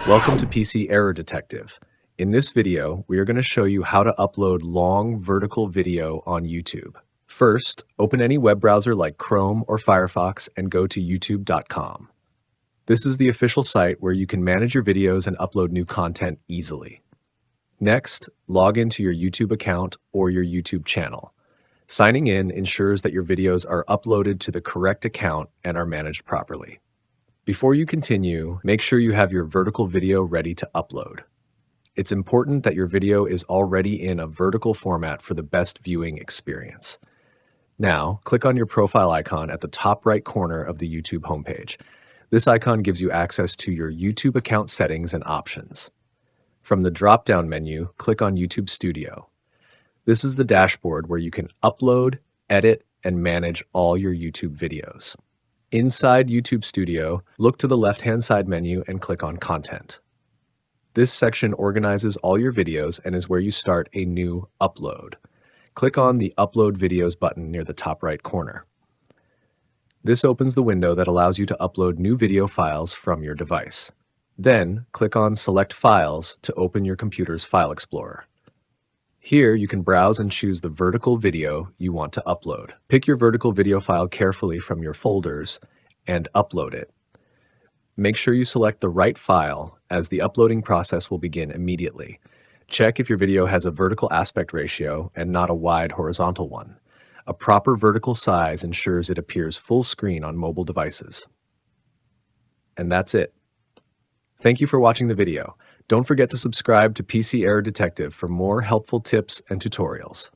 Welcome to PC Error Detective. In this video, we are going to show you how to upload long vertical video on YouTube. First, open any web browser like Chrome or Firefox and go to youtube.com. This is the official site where you can manage your videos and upload new content easily. Next, log into your YouTube account or your YouTube channel. Signing in ensures that your videos are uploaded to the correct account and are managed properly. Before you continue, make sure you have your vertical video ready to upload. It's important that your video is already in a vertical format for the best viewing experience. Now, click on your profile icon at the top right corner of the YouTube homepage. This icon gives you access to your YouTube account settings and options. From the drop-down menu, click on YouTube Studio. This is the dashboard where you can upload, edit, and manage all your YouTube videos. Inside YouTube Studio, look to the left-hand side menu and click on Content. This section organizes all your videos and is where you start a new upload. Click on the Upload Videos button near the top right corner. This opens the window that allows you to upload new video files from your device. Then, click on Select Files to open your computer's File Explorer. Here, you can browse and choose the vertical video you want to upload. Pick your vertical video file carefully from your folders and upload it. Make sure you select the right file, as the uploading process will begin immediately. Check if your video has a vertical aspect ratio and not a wide horizontal one. A proper vertical size ensures it appears full screen on mobile devices. And that's it. Thank you for watching the video. Don't forget to subscribe to PC Error Detective for more helpful tips and tutorials.